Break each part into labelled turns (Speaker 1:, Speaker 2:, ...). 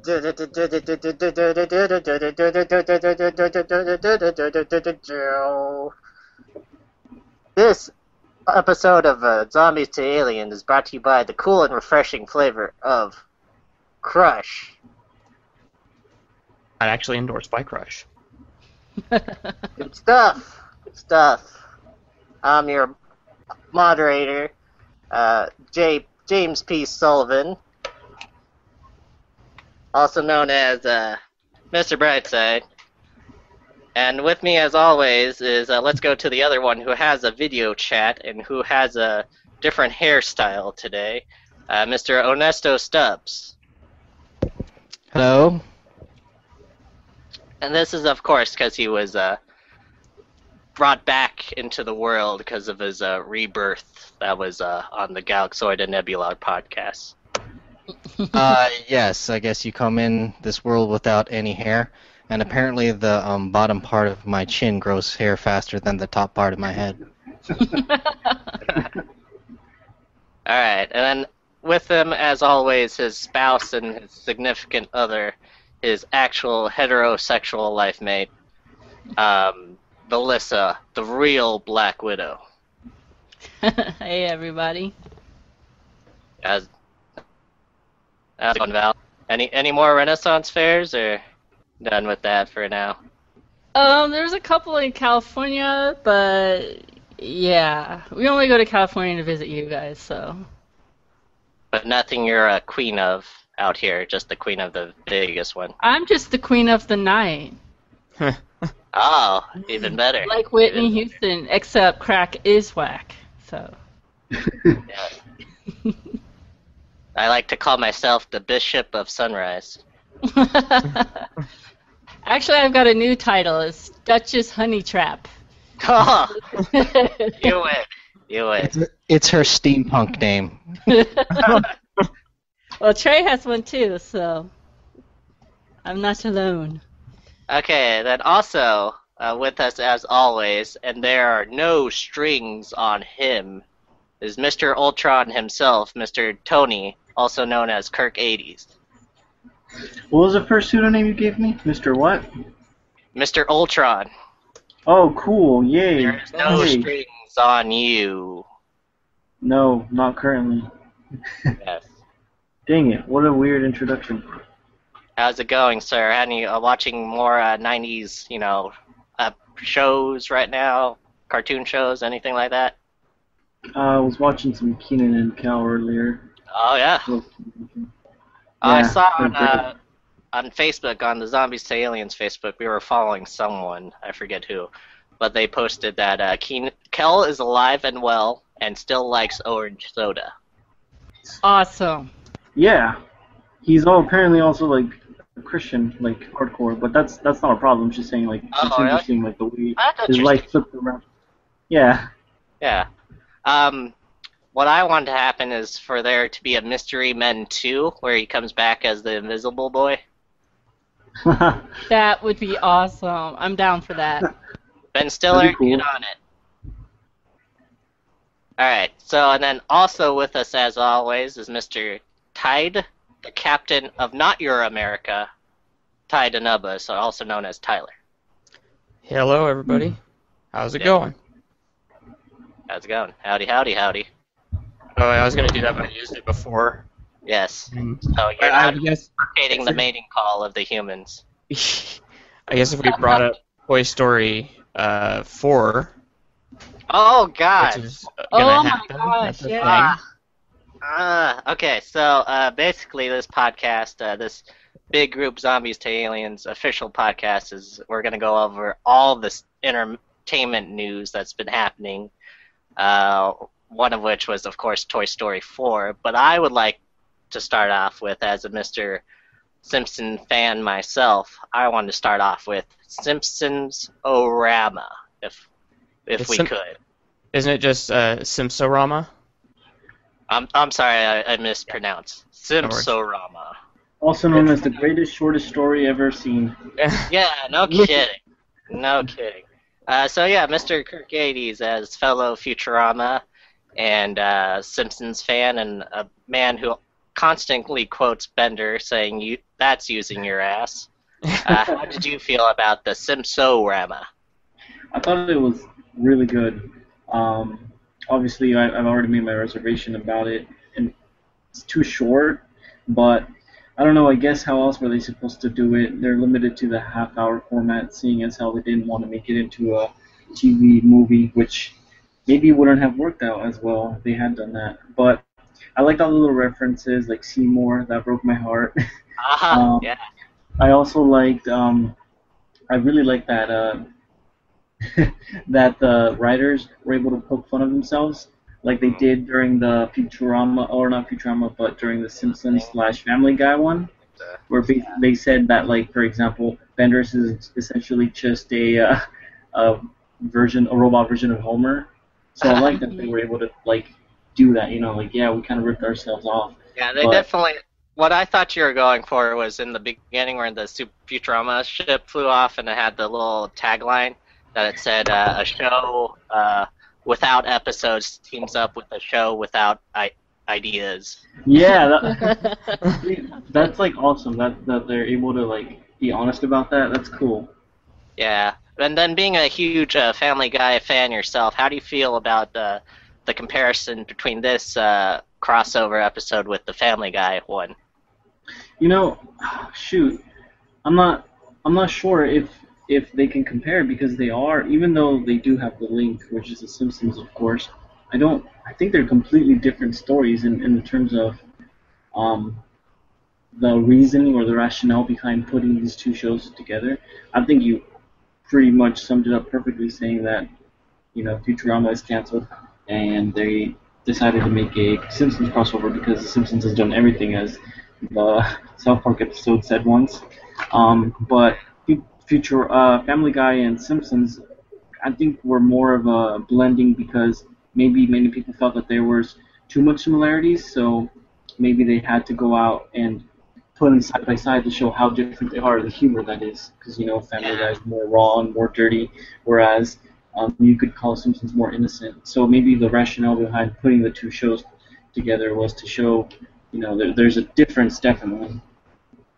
Speaker 1: This episode of Zombies to Aliens is brought to you by the cool and refreshing flavor of Crush.
Speaker 2: Not actually endorsed by Crush.
Speaker 1: Good stuff. Good stuff. I'm your moderator, James P. Sullivan, also known as Mr. Brightside. And with me, as always, is let's go to the other one who has a video chat and who has a different hairstyle today, Mr. Onesto Stubbs.
Speaker 3: Hello.
Speaker 1: And this is, of course, because he was brought back into the world because of his rebirth that was on the Galaxoid and Nebula podcast.
Speaker 3: Yes, I guess you come in this world without any hair, and apparently the bottom part of my chin grows hair faster than the top part of my head.
Speaker 1: Alright, and then with him, as always, his spouse and his significant other, his actual heterosexual life mate, Melissa, the real Black Widow.
Speaker 4: Hey, everybody.
Speaker 1: How's it going, Val? Any more Renaissance fairs, or done with that for now?
Speaker 4: There's a couple in California, but yeah, we only go to California to visit you guys, so.
Speaker 1: But nothing you're a queen of out here, just the queen of the biggest one.
Speaker 4: I'm just the queen of the night.
Speaker 1: Oh, even better.
Speaker 4: Like Whitney Houston, except crack is whack, so.
Speaker 1: Yeah. I like to call myself the Bishop of Sunrise.
Speaker 4: Actually, I've got a new title. It's Duchess Honey Trap.
Speaker 1: Oh, you win. You win.
Speaker 3: It's her steampunk name.
Speaker 4: Well, Trey has one too, so I'm not alone.
Speaker 1: Okay, then also with us as always, and there are no strings on him, is Mr. Ultron himself, Mr. Tony, also known as Kirk 80s.
Speaker 5: What was the first pseudonym you gave me? Mr. what?
Speaker 1: Mr. Ultron.
Speaker 5: Oh, cool. Yay.
Speaker 1: There's no
Speaker 5: Yay.
Speaker 1: strings on you.
Speaker 5: No, not currently.
Speaker 1: Yes.
Speaker 5: Dang it. What a weird introduction.
Speaker 1: How's it going, sir? Any watching more 90s, shows right now? Cartoon shows, anything like that?
Speaker 5: I was watching some Keenan and Kel earlier.
Speaker 1: Oh, yeah. I saw on Facebook, on the Zombies to Aliens Facebook, we were following someone, I forget who, but they posted that Kel is alive and well and still likes orange soda.
Speaker 4: Awesome.
Speaker 5: Yeah. He's apparently also like a Christian, like hardcore, but that's not a problem. I'm just saying, like, it's
Speaker 1: really?
Speaker 5: interesting, like the way
Speaker 1: That's
Speaker 5: his life flipped around. Yeah.
Speaker 1: Yeah. What I want to happen is for there to be a Mystery Men 2, where he comes back as the Invisible Boy.
Speaker 4: That would be awesome. I'm down for that.
Speaker 1: Ben Stiller,
Speaker 5: Cool.
Speaker 1: get on it. Alright, so, and then also with us as always is Mr. Tide, the captain of Not Your America, Tide Anuba, so also known as Tyler.
Speaker 2: Hello, everybody. How's it going?
Speaker 1: How's it going? Howdy, howdy, howdy.
Speaker 2: Oh, I was going to do that, but I used it before.
Speaker 1: Yes.
Speaker 2: Mm.
Speaker 1: So you're
Speaker 2: I
Speaker 1: not
Speaker 2: guess,
Speaker 1: imitating the mating call of the humans.
Speaker 2: I guess if we brought up Toy Story 4,
Speaker 1: Oh, God!
Speaker 2: which is
Speaker 4: Oh
Speaker 2: gonna
Speaker 4: my
Speaker 2: happen.
Speaker 4: gosh,
Speaker 2: That's a
Speaker 4: yeah.
Speaker 2: thing.
Speaker 1: Okay, so basically this podcast, this Big Group Zombies to Aliens official podcast, is we're going to go over all this entertainment news that's been happening, one of which was, of course, Toy Story 4, but I would like to start off with, as a Mr. Simpson fan myself, I wanted to start off with Simpsons-orama, if we could.
Speaker 2: Isn't it just Simpsorama?
Speaker 1: I'm sorry, I mispronounced. Simpsorama.
Speaker 5: Also known as the greatest, shortest story ever seen.
Speaker 1: Yeah, no kidding. No kidding. So yeah, Mr. Kirk 80s as fellow Futurama and Simpsons fan and a man who constantly quotes Bender saying that's using your ass. How did you feel about the Simpso-rama?
Speaker 5: I thought it was really good. Obviously, I've already made my reservation about it, and it's too short, but I don't know, I guess how else were they supposed to do it? They're limited to the half-hour format, seeing as how they didn't want to make it into a TV movie, which maybe wouldn't have worked out as well if they had done that. But I liked all the little references, like Seymour, that broke my heart.
Speaker 1: Yeah.
Speaker 5: I also liked, I really liked that that the writers were able to poke fun of themselves, like they did during the Futurama, or not Futurama, but during the Simpsons / Family Guy one, where they said that, like, for example, Benders is essentially just a robot version of Homer. So I like that they were able to, like, do that, like, yeah, we kind of ripped ourselves off.
Speaker 1: Yeah, they definitely. What I thought you were going for was in the beginning where the Futurama ship flew off and it had the little tagline that it said a show without episodes teams up with a show without ideas.
Speaker 5: Yeah, that's like awesome. That they're able to, like, be honest about that. That's cool.
Speaker 1: Yeah, and then being a huge Family Guy fan yourself, how do you feel about the comparison between this crossover episode with the Family Guy one?
Speaker 5: Shoot, I'm not sure if they can compare, because they are, even though they do have the link, which is The Simpsons, of course. I think they're completely different stories in the terms of the reasoning or the rationale behind putting these two shows together. I think you pretty much summed it up perfectly, saying that Futurama is canceled and they decided to make a Simpsons crossover because The Simpsons has done everything, as the South Park episode said once. But Family Guy and Simpsons, I think, were more of a blending, because maybe many people felt that there was too much similarities, so maybe they had to go out and put them side by side to show how different they are, the humor, that is, because Family Guy is more raw and more dirty, whereas you could call Simpsons more innocent. So maybe the rationale behind putting the two shows together was to show, there's a difference, definitely.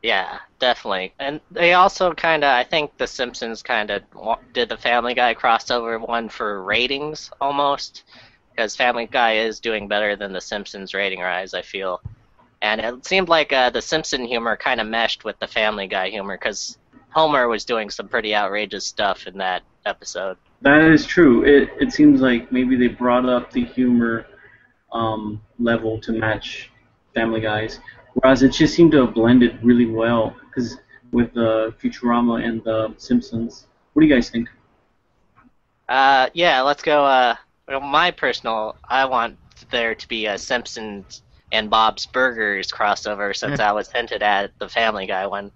Speaker 1: Yeah, definitely. And they also I think The Simpsons did the Family Guy crossover one for ratings, almost, because Family Guy is doing better than The Simpsons rating rise, I feel. And it seemed like the Simpson humor kind of meshed with the Family Guy humor, because Homer was doing some pretty outrageous stuff in that episode.
Speaker 5: That is true. It seems like maybe they brought up the humor level to match Family Guy's, whereas it just seemed to have blended really well, because with Futurama and the Simpsons. What do you guys think?
Speaker 1: Yeah, let's go. I want there to be a Simpsons and Bob's Burgers crossover, since I was hinted at the Family Guy one.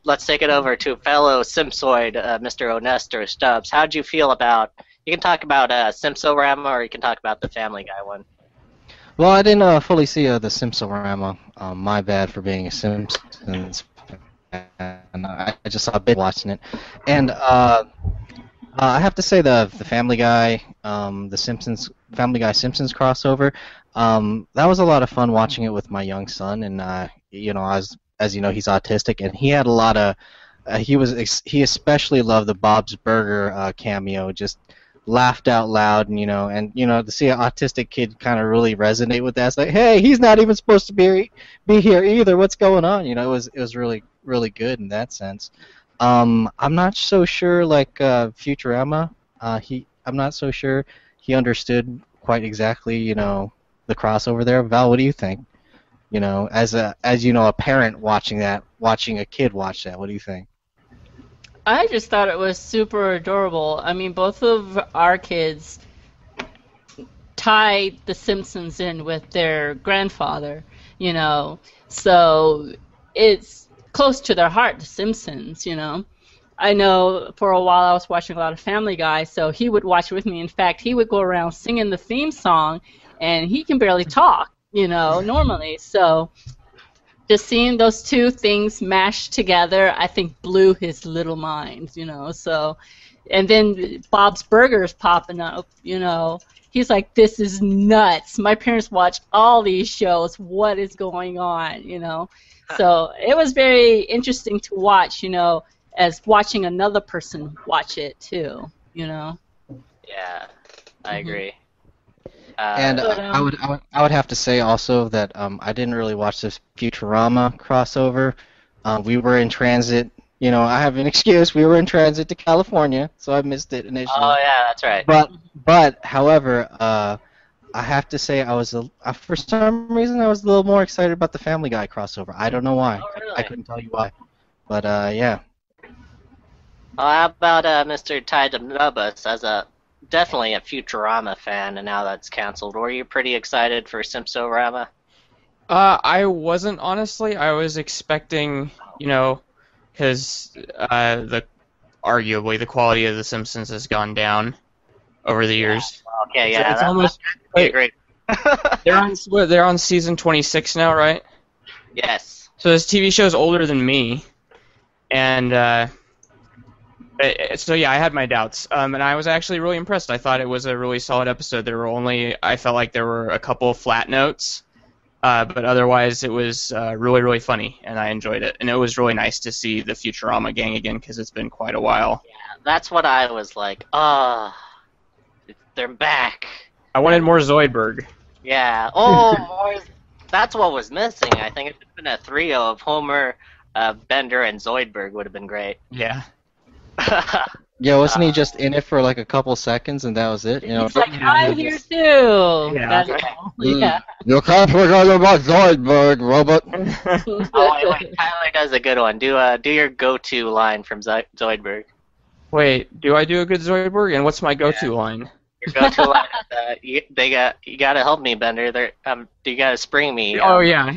Speaker 1: Let's take it over to fellow Simpsoid, Mr. Onesto Stubbs. How'd you feel about? You can talk about Simpsorama, or you can talk about the Family Guy one.
Speaker 3: Well, I didn't fully see the Simpsorama. My bad for being a Simpsons fan. I just saw a bit watching it, and I have to say the Family Guy, the Simpsons, Family Guy Simpsons crossover. That was a lot of fun watching it with my young son, and as you know, he's autistic, and he had a lot of. He especially loved the Bob's Burger cameo. Just laughed out loud, and to see an autistic kid kind of really resonate with that. It's like, hey, he's not even supposed to be here either. What's going on? It was really good in that sense. I'm not so sure, like Futurama. I'm not so sure he understood quite exactly, the crossover there. Val, what do you think? As a parent watching a kid watch that, what do you think?
Speaker 4: I just thought it was super adorable. I mean, both of our kids tied The Simpsons in with their grandfather, so it's close to their heart, The Simpsons, I know for a while I was watching a lot of Family Guy, so he would watch with me. In fact, he would go around singing the theme song, and he can barely talk, normally. So just seeing those two things mashed together, I think blew his little mind, so. And then Bob's Burgers popping up, he he's like, this is nuts. My parents watch all these shows. What is going on, you know? So it was very interesting to watch, you know, as watching another person watch it too, you know?
Speaker 1: Yeah, I agree.
Speaker 3: And I would have to say also that I didn't really watch this Futurama crossover. We were in transit. You know, I have an excuse. We were in transit to California, so I missed it initially.
Speaker 1: Oh yeah, that's right.
Speaker 3: But however, I have to say I was for some reason I was a little more excited about the Family Guy crossover. I don't know why.
Speaker 1: Oh, really?
Speaker 3: I couldn't tell you why. But yeah.
Speaker 1: Well, how about Mr. Ty Nubus as definitely a Futurama fan, and now that's canceled. Were you pretty excited for Simpsorama?
Speaker 2: I wasn't, honestly. I was expecting, you know, because arguably the quality of The Simpsons has gone down over the years.
Speaker 1: Okay, yeah,
Speaker 2: It's almost
Speaker 1: great.
Speaker 2: they're on season 26 now, right?
Speaker 1: Yes.
Speaker 2: So this TV show's older than me, and so yeah, I had my doubts, and I was actually really impressed. I thought it was a really solid episode. I felt like there were a couple of flat notes, but otherwise it was really, really funny, and I enjoyed it. And it was really nice to see the Futurama gang again, because it's been quite a while.
Speaker 1: Yeah, that's what I was like, oh, they're back.
Speaker 2: I wanted more Zoidberg.
Speaker 1: Yeah, more. That's what was missing. I think if it had been a trio of Homer, Bender, and Zoidberg would have been great.
Speaker 2: Yeah.
Speaker 3: Yeah, wasn't he just in it for like a couple seconds and that was it? You know,
Speaker 4: He's like, I'm here too.
Speaker 2: Yeah.
Speaker 4: Yeah.
Speaker 3: You can't forget about Zoidberg, robot.
Speaker 1: Oh, wait, Tyler does a good one. Do your go-to line from Zoidberg.
Speaker 2: Wait, do I do a good Zoidberg? And what's my go-to line?
Speaker 1: Your go-to line is, you gotta help me, Bender. You gotta spring me.
Speaker 2: Oh yeah.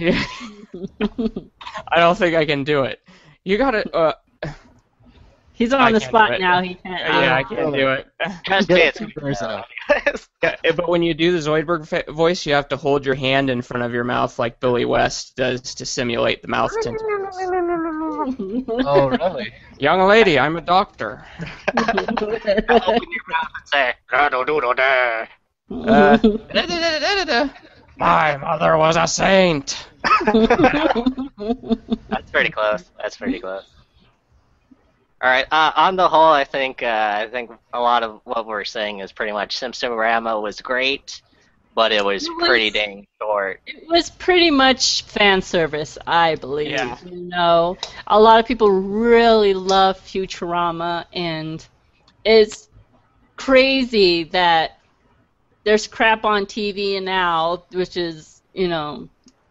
Speaker 2: I don't think I can do it. You gotta.
Speaker 4: He's on the spot now. He can't.
Speaker 2: Yeah, I can't do it. Yeah, but when you do the Zoidberg voice, you have to hold your hand in front of your mouth like Billy West does to simulate the mouth tentacles.
Speaker 3: Oh, really?
Speaker 2: Young lady, I'm a doctor.
Speaker 1: Open your mouth and say, "Da-do-do-do-da."
Speaker 2: My mother was a saint.
Speaker 1: That's pretty close. All right. On the whole, I think a lot of what we're saying is pretty much Simpsorama was great, but it was pretty dang short.
Speaker 4: It was pretty much fan service, I believe.
Speaker 2: Yeah.
Speaker 4: You know, a lot of people really love Futurama, and it's crazy that there's crap on TV now, which is, you know,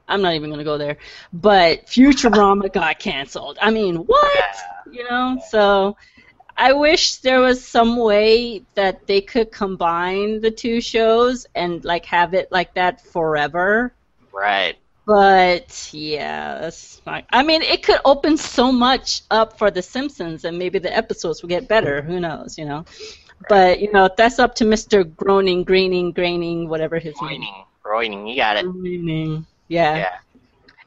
Speaker 4: I'm not even going to go there, but Futurama got canceled. I mean, what? You know, so I wish there was some way that they could combine the two shows and, like, have it like that forever.
Speaker 1: Right.
Speaker 4: But, yeah, that's not, I mean, it could open so much up for The Simpsons, and maybe the episodes will get better. Who knows, you know? But, you know, that's up to Mr. Graining, whatever his name is.
Speaker 1: Groening, you got it.
Speaker 4: Groening. Yeah.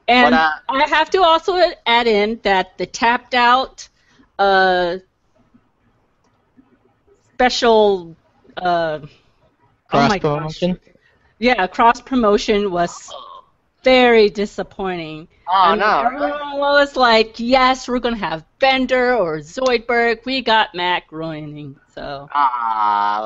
Speaker 4: And
Speaker 1: But,
Speaker 4: I have to also add in that the tapped out special
Speaker 3: Cross promotion?
Speaker 4: Yeah, cross promotion was very disappointing.
Speaker 1: Oh, no.
Speaker 4: Everyone was like, yes, we're going to have Bender or Zoidberg. We got Matt Groening. So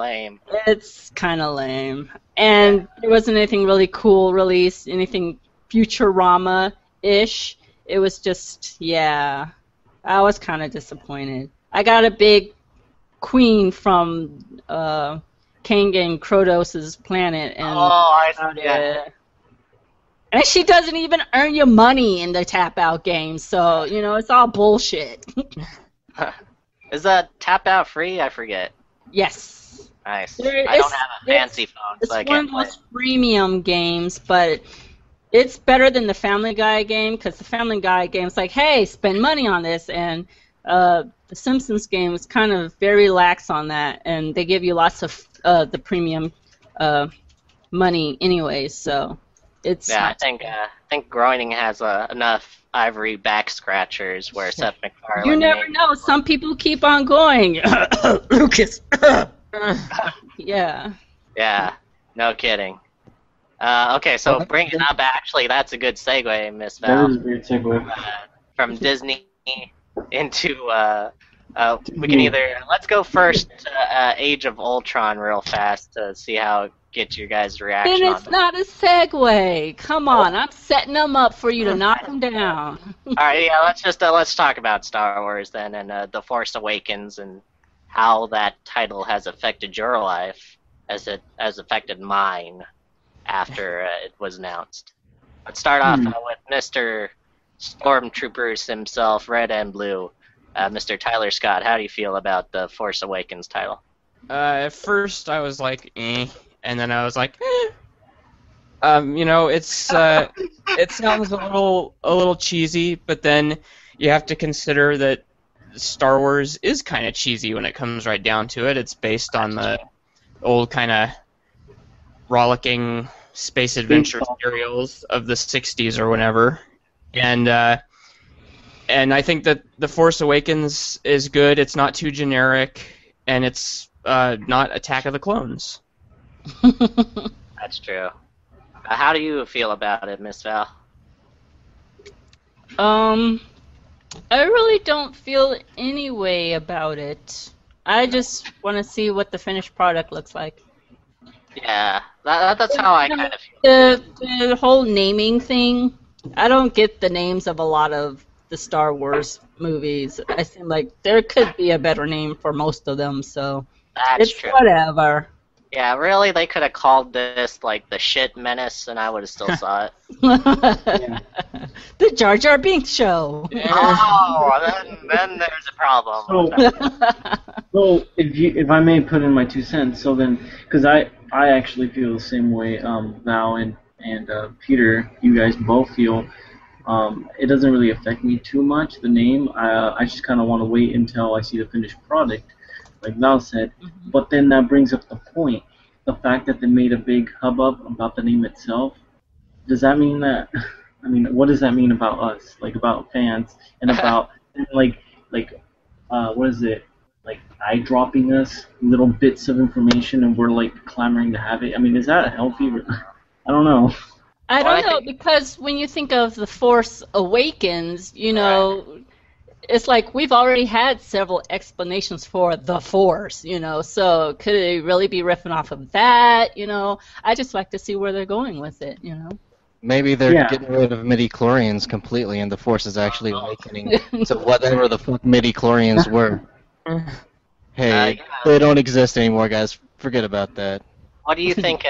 Speaker 1: lame.
Speaker 4: it's kind of lame. And there wasn't anything really cool released, anything Futurama-ish. It was just, yeah, I was kind of disappointed. I got a big queen from Kang and Kratos' planet, and
Speaker 1: I see that.
Speaker 4: and she doesn't even earn you money in the tap-out game, so, you know, it's all bullshit.
Speaker 1: Is that tap out free? I forget.
Speaker 4: Yes.
Speaker 1: Nice.
Speaker 4: There-
Speaker 1: I don't
Speaker 4: it's-
Speaker 1: have a fancy phone,
Speaker 4: It's
Speaker 1: so I
Speaker 4: one
Speaker 1: can't
Speaker 4: of
Speaker 1: play.
Speaker 4: those premium games, but it's better than the Family Guy game, because the Family Guy game is like, hey, spend money on this, and the Simpsons game is kind of very lax on that, and they give you lots of the premium money anyways, so it's
Speaker 1: Yeah,
Speaker 4: not
Speaker 1: I think Groening has enough ivory back scratchers where Seth MacFarlane.
Speaker 4: You never know. Some people keep on going. Lucas. Yeah.
Speaker 1: Yeah. No kidding. Okay, so bringing up, actually, that's a good segue, Miss
Speaker 5: That
Speaker 1: Val.
Speaker 5: is a great segue.
Speaker 1: From Disney into, we can either, let's go first to Age of Ultron real fast to see how, get your guys'
Speaker 4: Then
Speaker 1: reaction on
Speaker 4: it's
Speaker 1: that.
Speaker 4: not a segue. Come on, I'm setting them up for you to knock them down.
Speaker 1: Alright, yeah, let's talk about Star Wars then, and The Force Awakens, and how that title has affected your life, as it has affected mine after it was announced. Let's start off with Mr. Stormtroopers himself, red and blue. Mr. Tyler Scott, how do you feel about the Force Awakens title?
Speaker 2: At first, I was like, eh, and then I was like, eh. It's it sounds a little cheesy, but then you have to consider that Star Wars is kind of cheesy when it comes right down to it. It's based on the old kind of rollicking space adventure serials of the 60s or whatever. And I think that The Force Awakens is good. It's not too generic, and it's not Attack of the Clones.
Speaker 1: That's true. How do you feel about it, Miss Val?
Speaker 4: I really don't feel any way about it. I just want to see what the finished product looks like.
Speaker 1: Yeah, that's how I kind of feel.
Speaker 4: The whole naming thing, I don't get the names of a lot of the Star Wars movies. I seem like there could be a better name for most of them, so
Speaker 1: That's
Speaker 4: it's
Speaker 1: true.
Speaker 4: whatever.
Speaker 1: Yeah, really, they could have called this, like, the shit menace, and I would have still saw it.
Speaker 4: The Jar Jar Binks show.
Speaker 1: Oh, then there's a problem.
Speaker 5: So if I may put in my 2 cents, so then, because I actually feel the same way, Val and Peter, you guys both feel. It doesn't really affect me too much, the name. I just kind of want to wait until I see the finished product, like Val said. But then that brings up the point, the fact that they made a big hubbub about the name itself. Does that mean that? I mean, what does that mean about us, like about fans, and about like what is it? Like eye dropping us little bits of information, and we're like clamoring to have it. I mean, is that healthy? I don't know.
Speaker 4: I don't know, because when you think of The Force Awakens, it's like we've already had several explanations for the Force, so could it really be riffing off of that, I just like to see where they're going with it,
Speaker 3: Maybe they're getting rid of midi-chlorians completely, and the Force is actually awakening to whatever the fuck midi-chlorians were. Hey, they don't exist anymore, guys. Forget about that.
Speaker 1: What do you think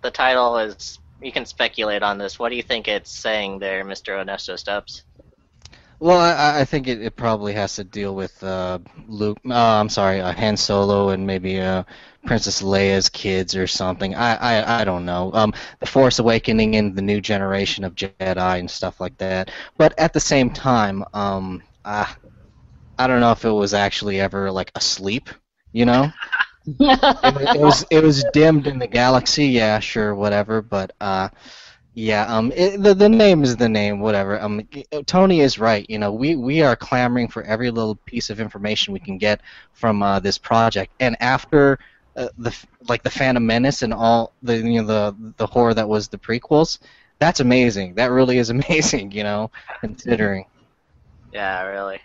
Speaker 1: the title is? You can speculate on this. What do you think it's saying there, Mr. Onesto Stubbs?
Speaker 3: Well, I think it probably has to deal with Han Solo and maybe Princess Leia's kids or something. I don't know. The Force Awakening and the new generation of Jedi and stuff like that. But at the same time, I don't know if it was actually ever like asleep, it was dimmed in the galaxy, yeah, sure, whatever, but the name is the name, whatever. Tony is right. We are clamoring for every little piece of information we can get from this project, and after the Phantom Menace and all the horror that was the prequels, that's amazing. That really is amazing, considering.
Speaker 1: Yeah, really.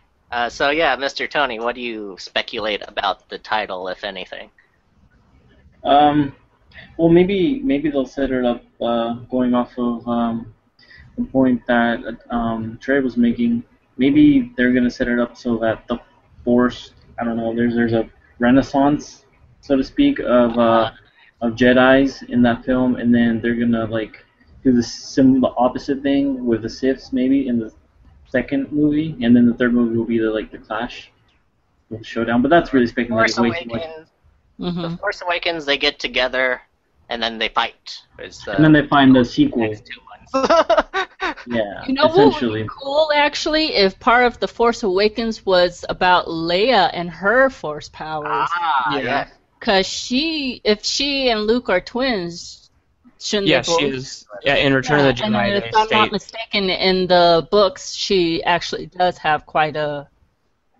Speaker 1: So yeah, Mr. Tony, what do you speculate about the title, if anything?
Speaker 5: Well, maybe they'll set it up going off of the point that Trey was making. Maybe they're gonna set it up so that the Force, I don't know, there's a renaissance, so to speak, of Jedi's in that film, and then they're gonna like do the opposite thing with the Siths maybe in the second movie, and then the third movie will be the clash, the showdown. But that's really speculating way too much.
Speaker 1: The Force Awakens, they get together and then they fight.
Speaker 5: And then they find the sequel.
Speaker 1: Next 2 ones.
Speaker 5: Yeah,
Speaker 4: what would be cool actually if part of the Force Awakens was about Leia and her Force powers?
Speaker 1: Yeah.
Speaker 4: Because if she and Luke are twins, shouldn't they both?
Speaker 2: She is. Yeah, in Return of the Jedi,
Speaker 4: and if I'm not mistaken, in the books, she actually does have quite a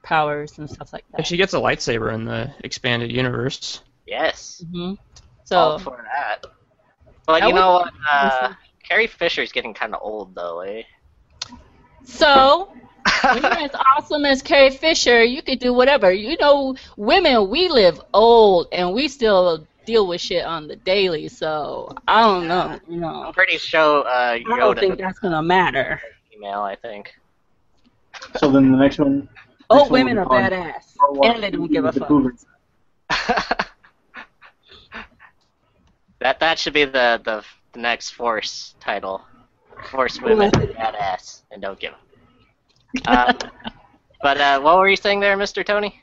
Speaker 4: powers and stuff like that.
Speaker 2: And she gets a lightsaber in the expanded universe.
Speaker 1: Yes.
Speaker 4: So
Speaker 1: all for that. But
Speaker 4: I
Speaker 1: you
Speaker 4: would-
Speaker 1: know what? Carrie Fisher's getting kind of old, though, eh?
Speaker 4: So, when you're as awesome as Carrie Fisher, you could do whatever. You know, women, we live old and we still deal with shit on the daily. So I don't know. You know,
Speaker 1: I'm pretty sure
Speaker 4: I don't think
Speaker 1: Yoda
Speaker 4: that's gonna matter.
Speaker 1: female, I think.
Speaker 5: So then the next one.
Speaker 4: Oh,
Speaker 5: next one
Speaker 4: women
Speaker 5: will
Speaker 4: are
Speaker 5: be called
Speaker 4: badass,
Speaker 5: Star Wars
Speaker 4: and they don't give a
Speaker 5: the
Speaker 4: fuck.
Speaker 5: Cougar.
Speaker 1: That should be the next Force title. Force women badass and don't give. But what were you saying there, Mr. Tony?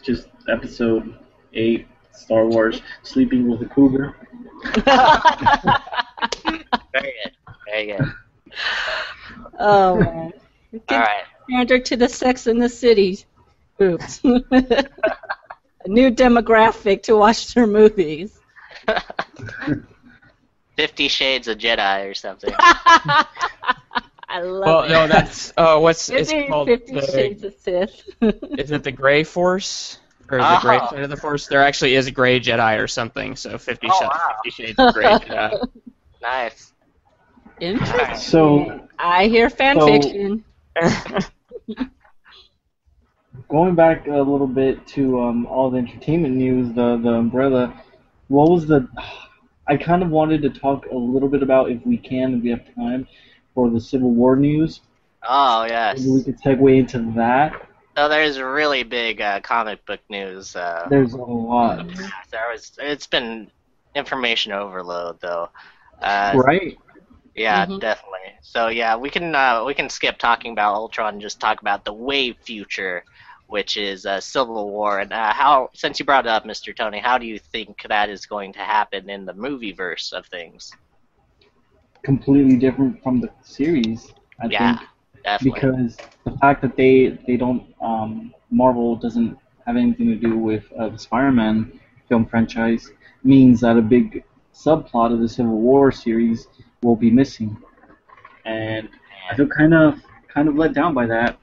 Speaker 5: Just episode 8, Star Wars, Sleeping with a Cougar.
Speaker 1: Very good. Very good.
Speaker 4: Oh man,
Speaker 1: All right.
Speaker 4: pander to the Sex in the City groups. A new demographic to watch their movies.
Speaker 1: 50 Shades of Jedi or something.
Speaker 4: I love
Speaker 2: Well,
Speaker 4: it.
Speaker 2: no, that's what's it's
Speaker 4: Maybe
Speaker 2: called.
Speaker 4: 50 Shades of Sith.
Speaker 2: Is it the Gray Force or the Gray
Speaker 1: Oh.
Speaker 2: side of the Force? There actually is a Gray Jedi or something. So 50,
Speaker 1: Oh, wow.
Speaker 2: 50 Shades of Gray Jedi.
Speaker 1: Nice.
Speaker 4: Interesting.
Speaker 5: So,
Speaker 4: I hear fan
Speaker 5: So-
Speaker 4: fiction.
Speaker 5: going back a little bit to all the entertainment news, the umbrella. What was the? I kind of wanted to talk a little bit about, if we can, if we have time, for the Civil War news.
Speaker 1: Oh, yes.
Speaker 5: Maybe we could segue into that.
Speaker 1: So there's really big comic book news.
Speaker 5: There's a lot,
Speaker 1: It's been information overload, though.
Speaker 5: right?
Speaker 1: Yeah,
Speaker 4: Mhm.
Speaker 1: definitely. So yeah, we can skip talking about Ultron and just talk about the way future, which is Civil War. And how, since you brought it up, Mr. Tony, how do you think that is going to happen in the movieverse of things?
Speaker 5: Completely different from the series, I
Speaker 1: Yeah,
Speaker 5: think,
Speaker 1: definitely.
Speaker 5: because the fact that they don't Marvel doesn't have anything to do with the Spider-Man film franchise means that a big subplot of the Civil War series will be missing, and I feel kind of let down by that.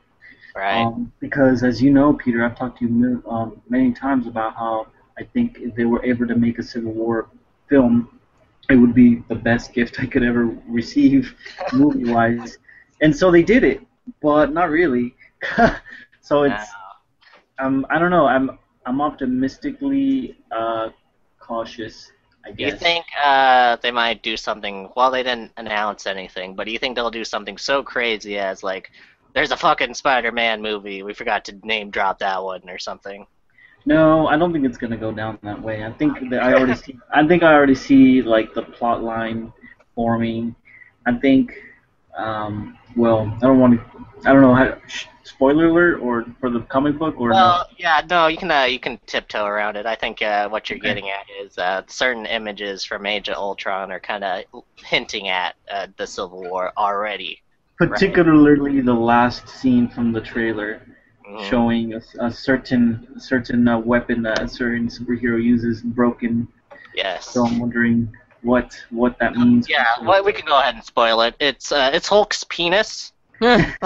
Speaker 1: Right.
Speaker 5: Because, as you know, Peter, I've talked to you many times about how I think if they were able to make a Civil War film, it would be the best gift I could ever receive, movie-wise. And so they did it, but not really. So it's, I don't know. I'm optimistically cautious, I
Speaker 1: Do you
Speaker 5: guess.
Speaker 1: think they might do something? Well, they didn't announce anything, but do you think they'll do something so crazy as like, there's a fucking Spider-Man movie, we forgot to name drop that one or something?
Speaker 5: No, I don't think it's gonna go down that way. I think that I already see. I think I already see like the plot line forming. I think. Well, I don't want to. I don't know how. Spoiler alert, or for the comic book, or
Speaker 1: Well, yeah, no, you can tiptoe around it. I think what you're getting at is certain images from Age of Ultron are kind of hinting at the Civil War already.
Speaker 5: no. Particularly the last scene from the trailer,
Speaker 1: Mhm.
Speaker 5: showing a certain weapon that a certain superhero uses broken.
Speaker 1: Yes.
Speaker 5: So I'm wondering what that means.
Speaker 1: Yeah, well, we can go ahead and spoil it. It's Hulk's penis.
Speaker 5: It's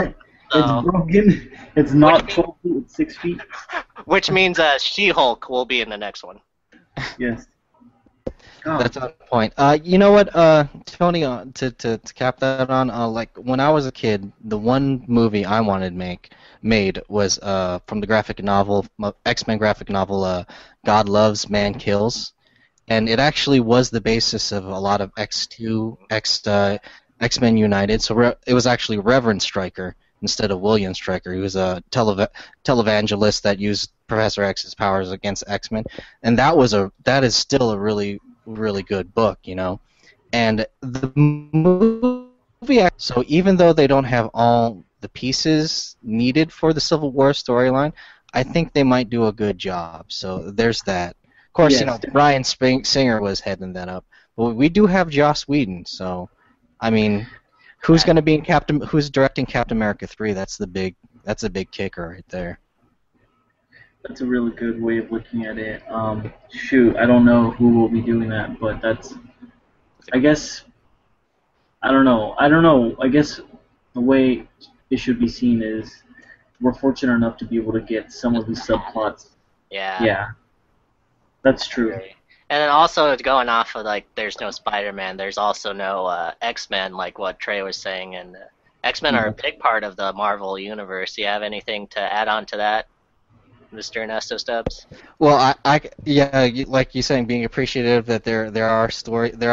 Speaker 5: broken. It's not 12 feet. It's 6 feet.
Speaker 1: Which means She-Hulk will be in the next one.
Speaker 5: Yes. Oh,
Speaker 3: That's on point. You know what, Tony? To cap that on, like when I was a kid, the one movie I wanted made was from the graphic novel, X-Men graphic novel, God Loves, Man Kills, and it actually was the basis of a lot of X-Men United. So it was actually Reverend Stryker instead of William Stryker. He was a televangelist that used Professor X's powers against X-Men, and that is still a really good book, you know. And the movie, so even though they don't have all the pieces needed for the Civil War storyline, I think they might do a good job. So there's that. Of course,
Speaker 5: Yes.
Speaker 3: you know, Bryan Singer was heading that up, but we do have Joss Whedon. So, I mean, who's going to be in Who's directing Captain America 3? That's a big kicker right there.
Speaker 5: that's a really good way of looking at it. Shoot, I don't know who will be doing that, but that's. I guess. I don't know. I guess the way it should be seen is we're fortunate enough to be able to get some of these subplots.
Speaker 1: Yeah.
Speaker 5: Yeah. That's true.
Speaker 1: And then also going off of like, there's no Spider-Man. There's also no X-Men, like what Trey was saying, and X-Men are a big part of the Marvel universe. Do you have anything to add on to that, Mr. Ernesto Stubbs?
Speaker 3: Well, like you saying, being appreciative that there are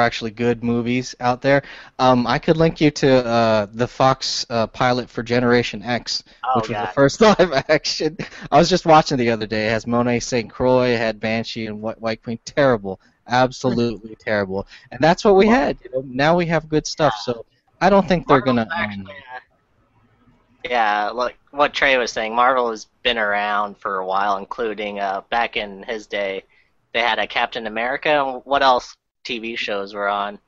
Speaker 3: actually good movies out there. I could link you to the Fox pilot for Generation X, which was the first live action. I was just watching the other day. It has Monet St. Croix, it had Banshee and White Queen. Terrible, absolutely terrible. And that's what we had. Now we have good stuff. So I don't think they're gonna.
Speaker 1: Yeah, like what Trey was saying, Marvel has been around for a while, including back in his day, they had a Captain America. And what else TV shows were on?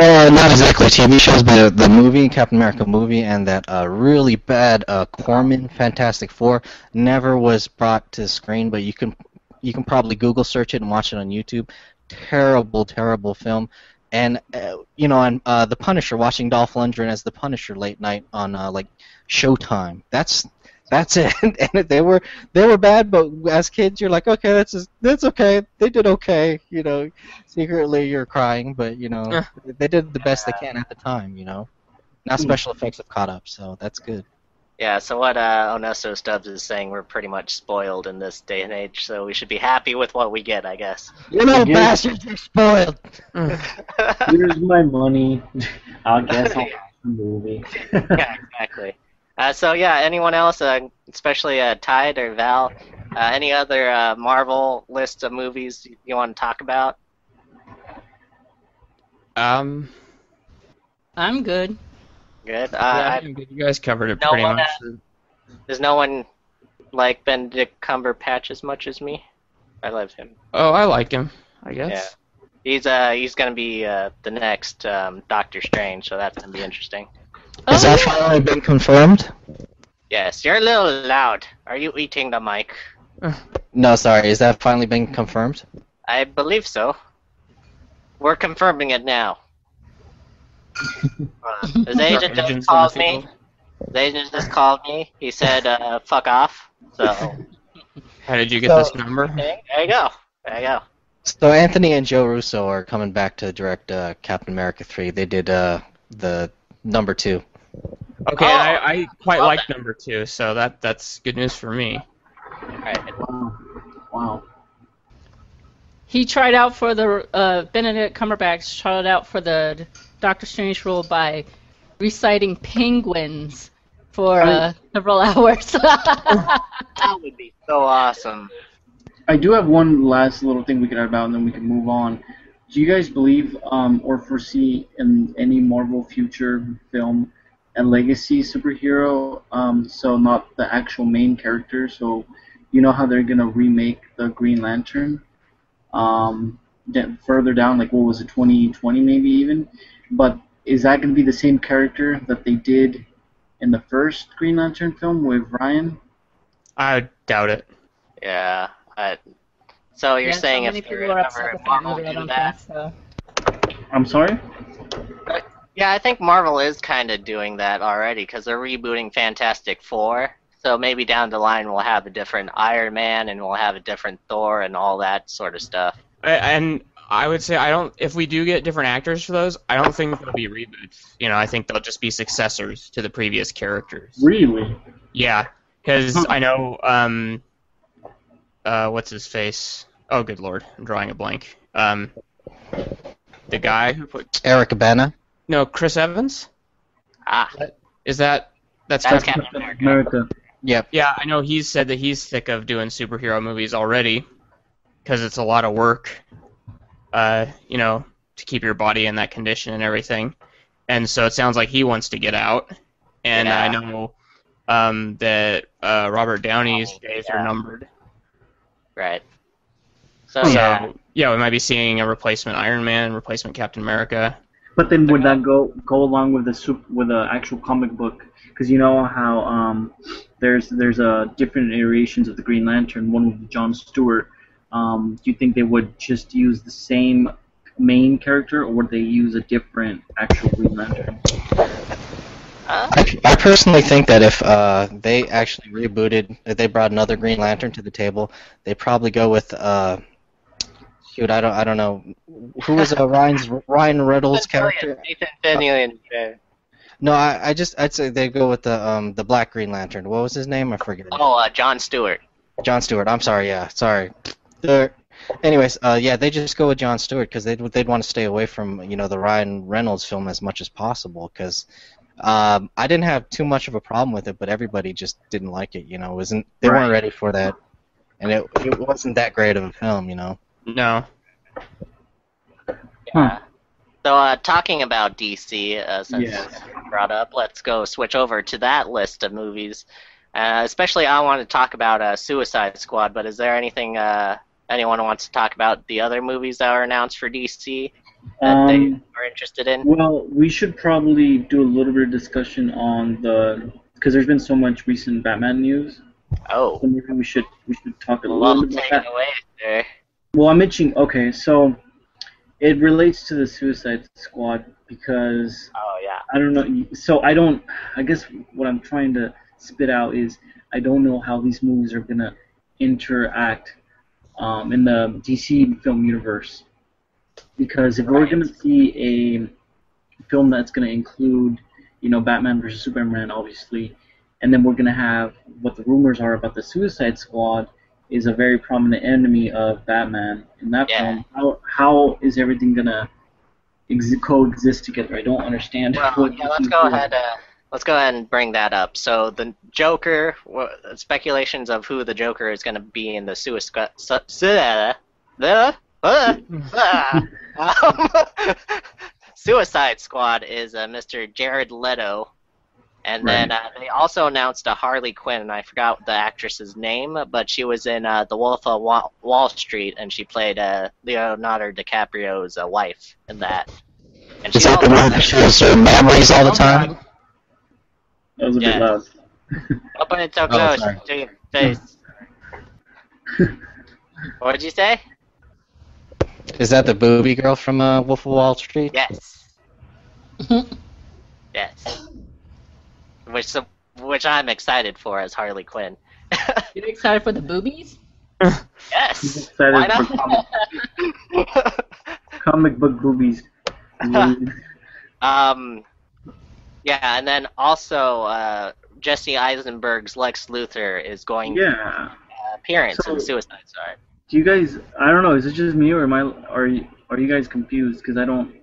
Speaker 3: Not exactly TV shows, but the movie, Captain America movie, and that really bad Corman Fantastic Four never was brought to screen, but you can probably Google search it and watch it on YouTube. Terrible, terrible film. And and The Punisher, watching Dolph Lundgren as the Punisher late night on like Showtime. That's it. And they were bad, but as kids you're like, okay, that's okay. They did okay. Secretly you're crying, but they did the best they can at the time. Now special effects have caught up, so that's good.
Speaker 1: Yeah, so what Onesto Stubbs is saying, we're pretty much spoiled in this day and age, so we should be happy with what we get, I guess.
Speaker 3: You little bastards, you're spoiled!
Speaker 5: Here's my money. I'll guess I'll watch the movie.
Speaker 1: Yeah, exactly. So yeah, anyone else, especially Tide or Val, any other Marvel list of movies you want to talk about?
Speaker 4: I'm good.
Speaker 1: Good.
Speaker 2: I'm good. You guys covered it pretty much.
Speaker 1: Does no one like Benedict Cumberbatch as much as me? I love him.
Speaker 2: Oh, I like him, I guess.
Speaker 1: Yeah. He's gonna be the next Doctor Strange, so that's gonna be interesting.
Speaker 3: Has that finally been confirmed?
Speaker 1: Yes, you're a little loud. Are you eating the mic?
Speaker 3: No, sorry. Is that finally been confirmed?
Speaker 1: I believe so. We're confirming it now. His agent just called me. His agent just called me. He said, fuck off. So.
Speaker 2: How did you get this number?
Speaker 1: There you go. There you go.
Speaker 3: So Anthony and Joe Russo are coming back to direct Captain America 3. They did the number 2.
Speaker 2: Okay, I quite like number 2, so that's good news for me.
Speaker 1: Right.
Speaker 5: Wow.
Speaker 4: He tried out for the Benedict Cumberbatch tried out for the Doctor Strange role by reciting penguins for several hours.
Speaker 1: That would be so awesome.
Speaker 5: I do have one last little thing we could add about, and then we can move on. Do you guys believe or foresee in any Marvel future film a legacy superhero? So not the actual main character. So you know how they're gonna remake the Green Lantern? Further down, like what was it, 2020 maybe even? But is that going to be the same character that they did in the first Green Lantern film with Ryan?
Speaker 2: I doubt it.
Speaker 1: Yeah. So you're saying
Speaker 4: so many
Speaker 1: if
Speaker 4: people are upset with that
Speaker 1: Marvel
Speaker 4: movie, I
Speaker 1: do
Speaker 4: don't
Speaker 1: that?
Speaker 4: think so.
Speaker 5: I'm sorry?
Speaker 1: Yeah, I think Marvel is kind of doing that already because they're rebooting Fantastic Four. So maybe down the line we'll have a different Iron Man and we'll have a different Thor and all that sort of stuff.
Speaker 2: And I would say if we do get different actors for those, I don't think they'll be reboots. I think they'll just be successors to the previous characters.
Speaker 5: Really?
Speaker 2: Yeah, because I know, what's his face? Oh, good lord, I'm drawing a blank. The guy who put...
Speaker 3: Eric Bana?
Speaker 2: No, Chris Evans? That's
Speaker 1: Captain America.
Speaker 3: Yep.
Speaker 2: Yeah, I know he's said that he's sick of doing superhero movies already, because it's a lot of work. To keep your body in that condition and everything. And so it sounds like he wants to get out. And I know that Robert Downey's days are numbered.
Speaker 1: Right. So
Speaker 2: we might be seeing a replacement Iron Man, replacement Captain America.
Speaker 5: But then would that go along with the actual comic book? Because you know how there's different iterations of the Green Lantern. One with Jon Stewart. Do you think they would just use the same main character, or would they use a different actual Green Lantern?
Speaker 3: I personally think that if they actually rebooted, if they brought another Green Lantern to the table, they'd probably go with shoot, I don't know, who was Ryan Reynolds' character?
Speaker 1: Nathan Fillion.
Speaker 3: No, I'd say they'd go with the Black Green Lantern. What was his name? I forget.
Speaker 1: Oh, Jon Stewart.
Speaker 3: Jon Stewart. I'm sorry. Yeah, sorry. Anyways, yeah, they just go with Jon Stewart because they'd want to stay away from the Ryan Reynolds film as much as possible because. I didn't have too much of a problem with it, but everybody just didn't like it. They weren't ready for that, and it wasn't that great of a film.
Speaker 2: No.
Speaker 1: Yeah. So, talking about DC, since
Speaker 5: Yeah.
Speaker 1: you brought up, let's go switch over to that list of movies. Especially, I want to talk about Suicide Squad. But is there anything anyone wants to talk about the other movies that are announced for DC? That they are interested in?
Speaker 5: Well, we should probably do a little bit of discussion on because there's been so much recent Batman news.
Speaker 1: Oh.
Speaker 5: So maybe we should talk a
Speaker 1: Well,
Speaker 5: little bit
Speaker 1: take
Speaker 5: about
Speaker 1: it
Speaker 5: that.
Speaker 1: away, sir.
Speaker 5: Well, I'm itching. Okay, so it relates to the Suicide Squad because
Speaker 1: Oh, yeah.
Speaker 5: I don't know. So I guess what I'm trying to spit out is I don't know how these movies are gonna interact in the DC film universe. Because if we're going to see a film that's going to include, Batman versus Superman, obviously, and then we're going to have what the rumors are about the Suicide Squad is a very prominent enemy of Batman in that film. How is everything going to coexist together? I don't understand.
Speaker 1: Well, yeah, let's go ahead. Let's go ahead and bring that up. So the Joker, speculations of who the Joker is going to be in the Suicide Squad is Mr. Jared Leto, and then they also announced a Harley Quinn, and I forgot the actress's name, but she was in The Wolf of Wall Street, and she played Leonardo DiCaprio's wife in that. And
Speaker 3: Is that the one that shows her memories all the time?
Speaker 5: That was a bit loud.
Speaker 1: Open it so
Speaker 3: Oh,
Speaker 1: close
Speaker 3: sorry.
Speaker 1: to your face. What did you say?
Speaker 3: Is that the booby girl from Wolf of Wall Street?
Speaker 1: Yes. Yes. Which I'm excited for as Harley Quinn.
Speaker 4: You excited for the boobies?
Speaker 1: Yes.
Speaker 5: Excited
Speaker 1: Why
Speaker 5: for
Speaker 1: not?
Speaker 5: comic book boobies.
Speaker 1: Yeah, and then also Jesse Eisenberg's Lex Luthor is going to appearance in Suicide Squad.
Speaker 5: Do you guys? I don't know. Is it just me, or are you guys confused? Because I don't.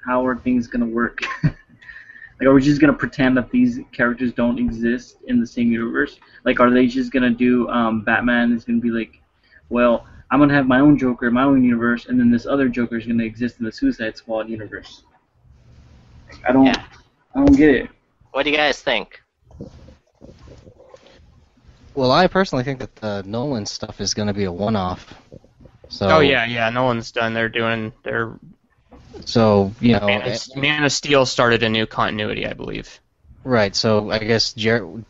Speaker 5: How are things gonna work? Like, are we just gonna pretend that these characters don't exist in the same universe? Like, are they just gonna do Batman is gonna be like, well, I'm gonna have my own Joker in my own universe, and then this other Joker is gonna exist in the Suicide Squad universe? I don't get it.
Speaker 1: What do you guys think?
Speaker 3: Well, I personally think that the Nolan stuff is going to be a one-off. So.
Speaker 2: Oh yeah, Nolan's done. They're
Speaker 3: So
Speaker 2: Man of Steel started a new continuity, I believe.
Speaker 3: Right. So I guess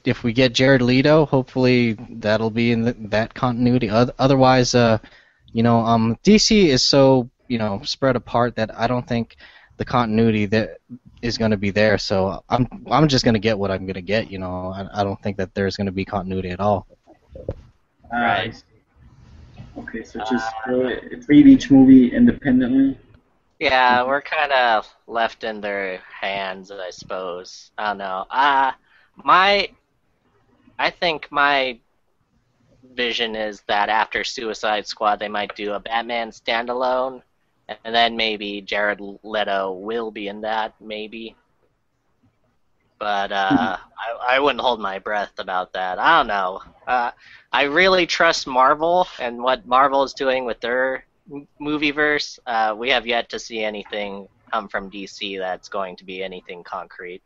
Speaker 3: if we get Jared Leto, hopefully that'll be in that continuity. Otherwise, DC is so spread apart that I don't think the continuity that is going to be there. So I'm just going to get what I'm going to get. I don't think that there's going to be continuity at all.
Speaker 1: Right.
Speaker 5: Okay, so just treat each movie independently.
Speaker 1: Yeah, we're kind of left in their hands, I suppose. I don't know. I think my vision is that after Suicide Squad, they might do a Batman standalone, and then maybe Jared Leto will be in that, maybe. But I wouldn't hold my breath about that. I don't know. I really trust Marvel and what Marvel is doing with their movieverse. We have yet to see anything come from DC that's going to be anything concrete.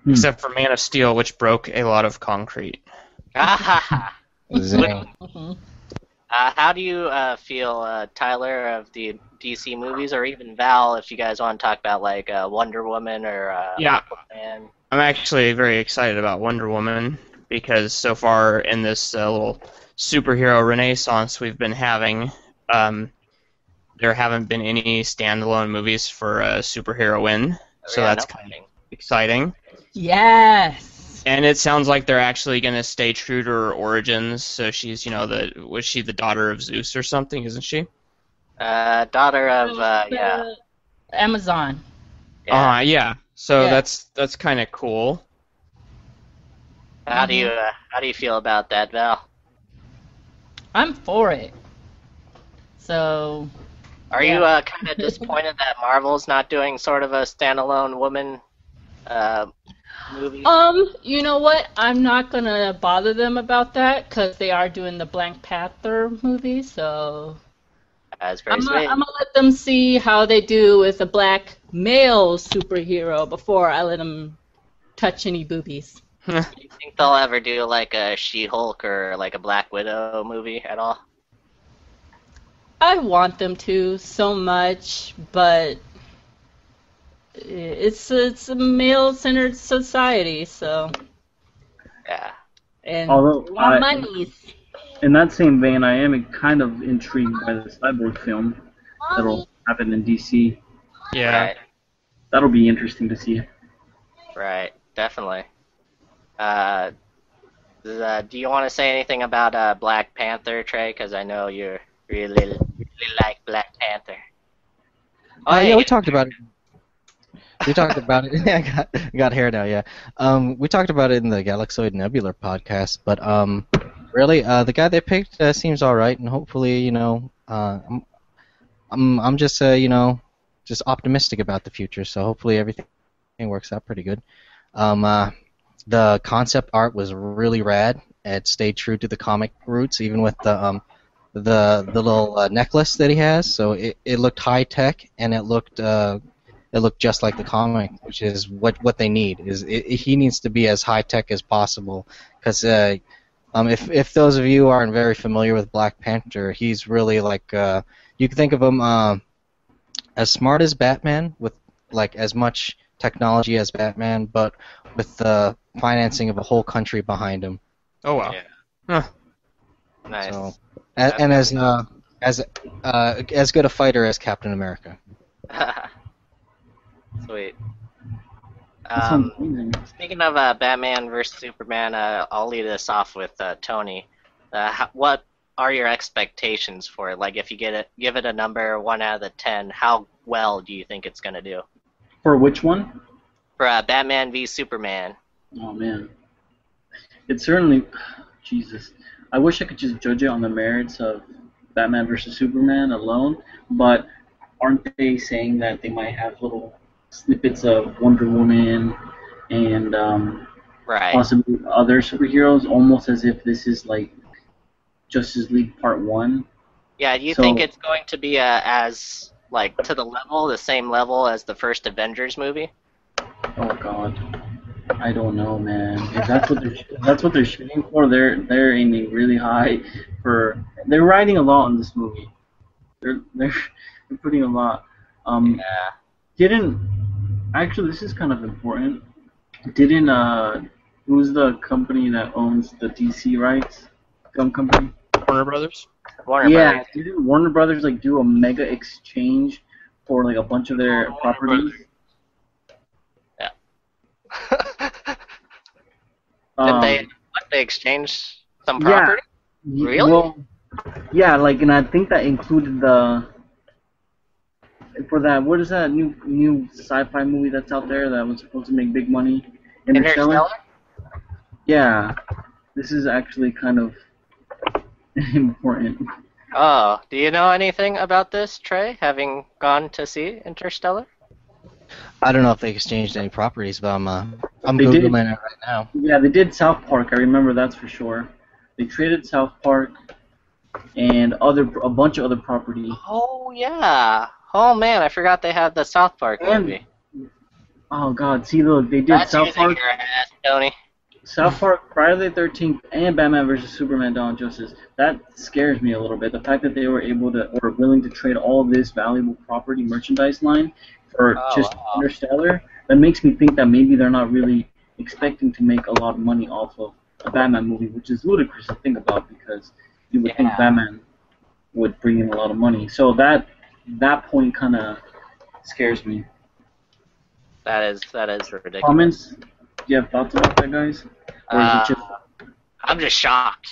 Speaker 2: Except for Man of Steel, which broke a lot of concrete.
Speaker 3: Zing.
Speaker 1: How do you feel, Tyler, of the DC movies, or even Val, if you guys want to talk about like Wonder Woman or Aquaman?
Speaker 2: I'm actually very excited about Wonder Woman because so far in this little superhero renaissance we've been having, there haven't been any standalone movies for a superhero win. So
Speaker 1: Yeah,
Speaker 2: that's
Speaker 1: no
Speaker 2: kind of
Speaker 1: kidding.
Speaker 2: exciting.
Speaker 4: Yes.
Speaker 2: And it sounds like they're actually going to stay true to her origins. So she's, was she the daughter of Zeus or something, isn't she?
Speaker 1: Daughter of yeah.
Speaker 4: Amazon.
Speaker 1: Yeah.
Speaker 2: Yeah. So
Speaker 4: Yeah.
Speaker 2: that's kind of cool.
Speaker 1: How do you feel about that, Val?
Speaker 4: I'm for it. So.
Speaker 1: Are
Speaker 4: yeah.
Speaker 1: you kind of disappointed that Marvel's not doing sort of a standalone woman movie?
Speaker 4: You know what? I'm not gonna bother them about that because they are doing the Black Panther movie. So
Speaker 1: That's very
Speaker 4: I'm
Speaker 1: sweet.
Speaker 4: gonna let them see how they do with a black male superhero before I let them touch any boobies.
Speaker 1: Do you think they'll ever do like a She-Hulk or like a Black Widow movie at all?
Speaker 4: I want them to so much, but it's a male-centered society, so
Speaker 1: Yeah.
Speaker 4: and
Speaker 5: Although,
Speaker 4: they want money.
Speaker 5: in that same vein, I am kind of intrigued by the Cyborg film that'll happen in DC.
Speaker 2: Yeah.
Speaker 1: Right.
Speaker 5: That'll be interesting to see.
Speaker 1: Right. Definitely. Do you want to say anything about Black Panther, Trey? Because I know you really like Black Panther.
Speaker 3: Yeah, we talked about it. We talked about it. Yeah, I got hair now. Yeah. We talked about it in the Galaxoid Nebula podcast, but really, the guy they picked seems all right, and hopefully, I'm just just optimistic about the future. So hopefully everything works out pretty good. The concept art was really rad. It stayed true to the comic roots, even with the little necklace that he has. So it looked high tech, and it looked just like the comic, which is what they need. He needs to be as high tech as possible, because if those of you aren't very familiar with Black Panther, he's really like you can think of him as smart as Batman, with like as much technology as Batman, but with the financing of a whole country behind him.
Speaker 2: Oh wow.
Speaker 1: Yeah.
Speaker 2: Huh.
Speaker 1: Nice.
Speaker 3: So, and as good a fighter as Captain America.
Speaker 1: Sweet.
Speaker 5: Sounds amazing.
Speaker 1: Speaking of Batman versus Superman, I'll lead us off with Tony. What are your expectations for it? Like, if you give it a number 1 out of the 10, how well do you think it's gonna do?
Speaker 5: For which one?
Speaker 1: For Batman v Superman.
Speaker 5: Oh man, it's certainly. Jesus, I wish I could just judge it on the merits of Batman versus Superman alone, but aren't they saying that they might have little snippets of Wonder Woman and
Speaker 1: Right.
Speaker 5: possibly other superheroes, almost as if this is like Justice League Part 1?
Speaker 1: Yeah, do you
Speaker 5: So-
Speaker 1: think it's going to be as, like, to the same level as the first Avengers movie?
Speaker 5: Oh God, I don't know, man. If that's what they're shooting for, they're aiming really high for. They're writing a lot in this movie. They're putting a lot.
Speaker 1: Yeah.
Speaker 5: Didn't actually, this is kind of important. Didn't who's the company that owns the DC rights? Film company.
Speaker 2: Warner Brothers.
Speaker 1: Warner
Speaker 5: Yeah,
Speaker 1: Brothers.
Speaker 5: didn't Warner Brothers like do a mega exchange for like a bunch of their properties?
Speaker 1: Did they exchange some property? Really?
Speaker 5: Well, yeah, like, and I think that included for that, what is that new sci-fi movie that's out there that was supposed to make big money?
Speaker 1: Interstellar?
Speaker 5: Yeah, this is actually kind of important.
Speaker 1: Oh, do you know anything about this, Trey, having gone to see Interstellar?
Speaker 3: I don't know if they exchanged any properties, but I'm
Speaker 5: They did.
Speaker 3: googling it right now.
Speaker 5: Yeah, they did South Park. I remember, that's for sure. They traded South Park and a bunch of other properties.
Speaker 1: Oh, yeah. Oh, man, I forgot they had the South Park
Speaker 5: And-
Speaker 1: movie.
Speaker 5: Oh God, see, look, they did
Speaker 1: That's
Speaker 5: South
Speaker 1: using
Speaker 5: Park.
Speaker 1: your ass, Tony.
Speaker 5: South Park, Friday the 13th, and Batman vs. Superman: Dawn of Justice. That scares me a little bit. The fact that they were able to, or willing to trade all this valuable property merchandise line for just
Speaker 1: wow.
Speaker 5: Interstellar, that makes me think that maybe they're not really expecting to make a lot of money off of a Batman movie, which is ludicrous to think about because you would think
Speaker 1: Yeah.
Speaker 5: Batman would bring in a lot of money. So that point kind of scares me.
Speaker 1: That is ridiculous.
Speaker 5: Comments? Do you have thoughts about that, guys? Or is it just...
Speaker 1: I'm just shocked.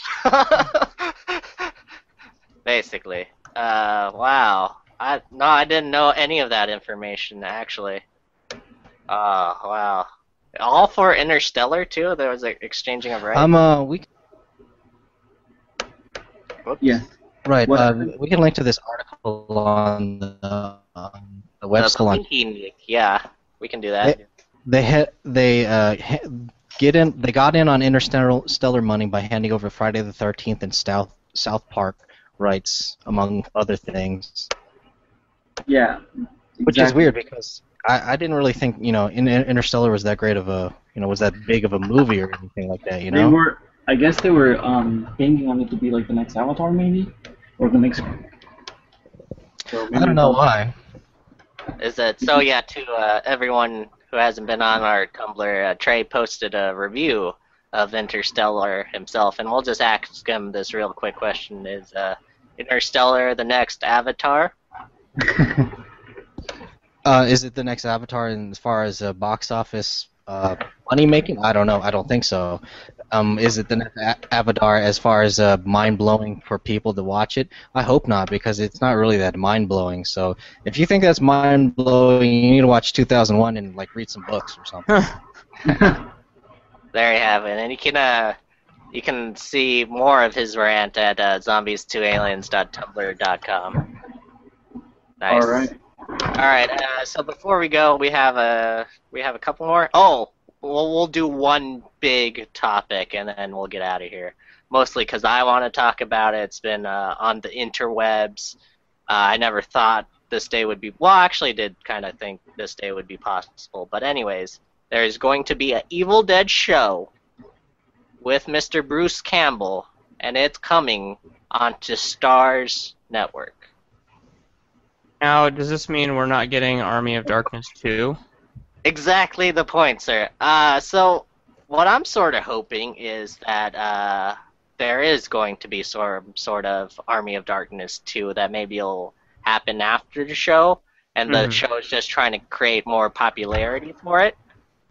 Speaker 1: Basically. Wow. I didn't know any of that information, actually. Wow. All for Interstellar, too? There was an exchanging of rights? Whoops.
Speaker 5: Yeah.
Speaker 3: Right. We can link to this article on the website.
Speaker 1: Yeah, we can do that.
Speaker 3: They got in on Interstellar money by handing over Friday the 13th and South Park rights, among other things.
Speaker 5: Yeah. Exactly.
Speaker 3: Which is weird because I didn't really think Interstellar was that great of a was that big of a movie or anything like that.
Speaker 5: I guess they were banking on it to be like the next Avatar, maybe, or the next.
Speaker 3: So I don't know why.
Speaker 1: Is it so? Yeah, to everyone who hasn't been on our Tumblr, Trey posted a review of Interstellar himself, and we'll just ask him this real quick question: is Interstellar the next Avatar?
Speaker 3: Is it the next Avatar as far as box office money making? I don't know. I don't think so. Is it the next Avatar as far as mind blowing for people to watch it? I hope not, because it's not really that mind blowing. So if you think that's mind blowing, you need to watch 2001 and read some books or something.
Speaker 1: There you have it, and you can see more of his rant at zombies2aliens.tumblr.com. Nice. All right. So before we go, we have a couple more. Oh, we'll do one big topic and then we'll get out of here. Mostly because I want to talk about it. It's been on the interwebs. I never thought this day would be. Well, I actually did kind of think this day would be possible. But anyways, there's going to be an Evil Dead show with Mr. Bruce Campbell, and it's coming onto Starz Network.
Speaker 2: Now, does this mean we're not getting Army of Darkness 2?
Speaker 1: Exactly the point, sir. So what I'm sort of hoping is that there is going to be sort of Army of Darkness 2 that maybe will happen after the show, and the show is just trying to create more popularity for it.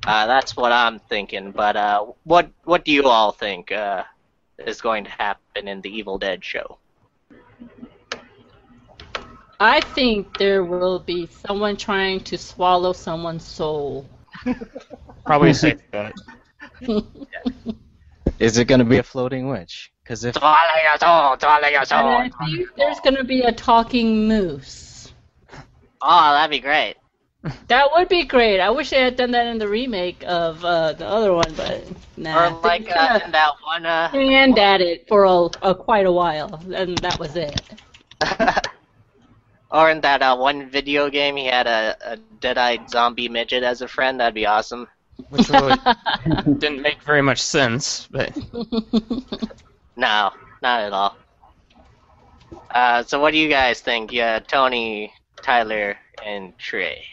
Speaker 1: That's what I'm thinking. But what do you all think is going to happen in the Evil Dead show?
Speaker 4: I think there will be someone trying to swallow someone's soul.
Speaker 2: Probably a safe bet.
Speaker 3: Is it going to be a floating witch? Because if
Speaker 1: Swallow your soul, swallow your soul.
Speaker 4: And I think there's going to be a talking moose.
Speaker 1: Oh, that'd be great.
Speaker 4: That would be great. I wish they had done that in the remake of the other one, but nah.
Speaker 1: Or like in that one.
Speaker 4: And at it for quite a while, and that was it.
Speaker 1: Or in that one video game, he had a dead-eyed zombie midget as a friend. That'd be awesome.
Speaker 2: Which really didn't make very much sense, but...
Speaker 1: No, not at all. So what do you guys think? Yeah, Tony, Tyler, and Trey.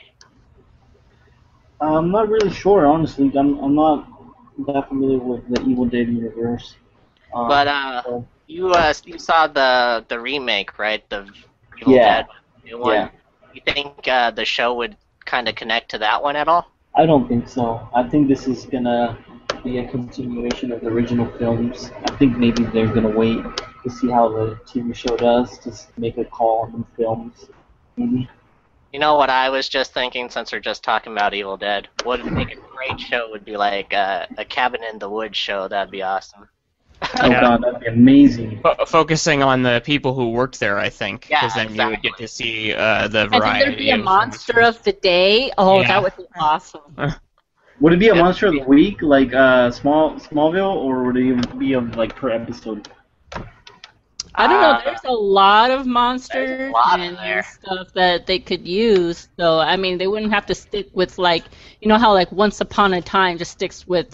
Speaker 5: I'm not really sure, honestly. I'm not that familiar with the Evil Dead universe.
Speaker 1: But you saw the remake, right? The Evil Dead one.
Speaker 5: Yeah.
Speaker 1: You think the show would kind of connect to that one at all?
Speaker 5: I don't think so. I think this is gonna be a continuation of the original films. I think maybe they're gonna wait to see how the TV show does to make a call on the films. Maybe.
Speaker 1: You know what I was just thinking, since we're just talking about Evil Dead? What would make a great show would be like a Cabin in the Woods show. That'd be awesome.
Speaker 5: Oh god, that'd be amazing.
Speaker 2: Focusing on the people who worked there, I think, because
Speaker 1: Yeah,
Speaker 2: then you would get to see the variety.
Speaker 4: I think there'd be a monster of the day. Oh, that would be awesome.
Speaker 5: Would it be a monster of the week, like Smallville, or would it be per episode?
Speaker 4: I don't know. There's a lot of monsters
Speaker 1: and
Speaker 4: stuff that they could use. So I mean, they wouldn't have to stick with how Once Upon a Time just sticks with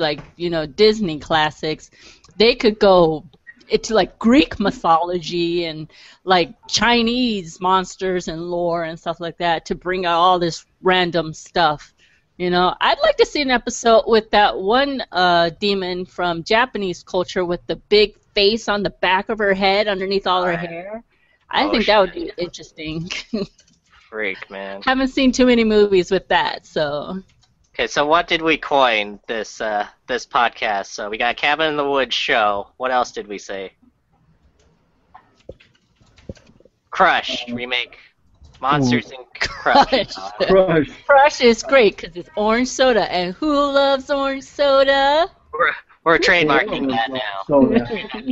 Speaker 4: Disney classics. They could go into Greek mythology and Chinese monsters and lore and stuff like that to bring out all this random stuff. I'd like to see an episode with that one demon from Japanese culture with the big face on the back of her head underneath all her hair. I think that would be interesting.
Speaker 1: Freak, man.
Speaker 4: Haven't seen too many movies with that, so.
Speaker 1: Okay, so what did we coin this this podcast? So we got Cabin in the Woods show. What else did we say? Crush remake. Monsters Inc. Crush.
Speaker 5: Crush.
Speaker 4: Crush is great because it's orange soda, and who loves orange soda?
Speaker 1: We're trademarking that now.
Speaker 5: Soda.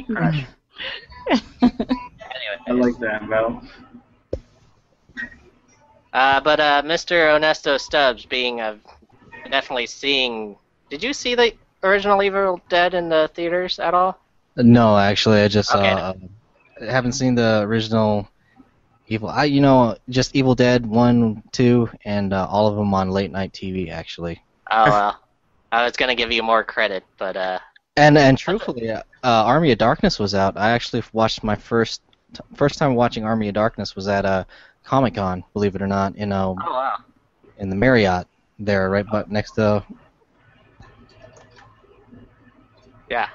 Speaker 1: Crush.
Speaker 5: I like that, Val.
Speaker 1: But Mr. Ernesto Stubbs being definitely seeing. Did you see the original Evil Dead in the theaters at all?
Speaker 3: No, actually, I just
Speaker 1: Okay.
Speaker 3: haven't seen the original just Evil Dead 1, 2, and all of them on late night TV, actually.
Speaker 1: Oh well, I was gonna give you more credit, but
Speaker 3: And truthfully, Army of Darkness was out. I actually watched my first time watching Army of Darkness was at Comic-Con, believe it or not,
Speaker 1: oh wow.
Speaker 3: in the Marriott there, right next to.
Speaker 1: Yeah.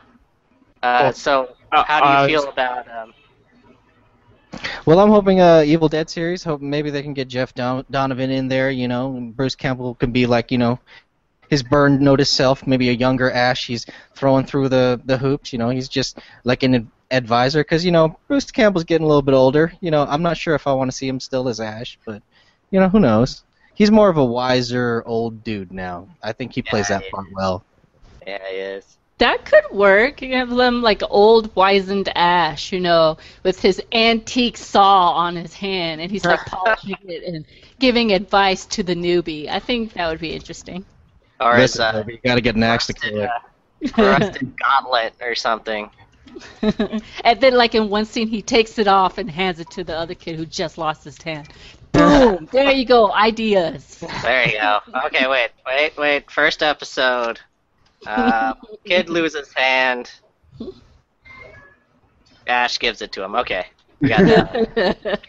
Speaker 2: Cool.
Speaker 1: So how do you feel about?
Speaker 3: Well, I'm hoping Evil Dead series. Hope maybe they can get Jeff Donovan in there. And Bruce Campbell could be like his burned notice self, maybe a younger Ash. He's throwing through the hoops. He's just like an advisor because Bruce Campbell's getting a little bit older. I'm not sure if I want to see him still as Ash, but who knows? He's more of a wiser old dude now. I think he plays that part well.
Speaker 1: Yeah, he is.
Speaker 4: That could work. You have them like old wizened Ash, with his antique saw on his hand, and he's like polishing it and giving advice to the newbie. I think that would be interesting.
Speaker 1: Or his
Speaker 3: Listen, baby, you gotta get an axe to kill it.
Speaker 1: rusted gauntlet or something.
Speaker 4: And then, like in one scene, he takes it off and hands it to the other kid who just lost his hand. Boom! There you go. Ideas.
Speaker 1: There you go. Okay, wait. First episode. Kid loses hand. Ash gives it to him. Okay. We got that.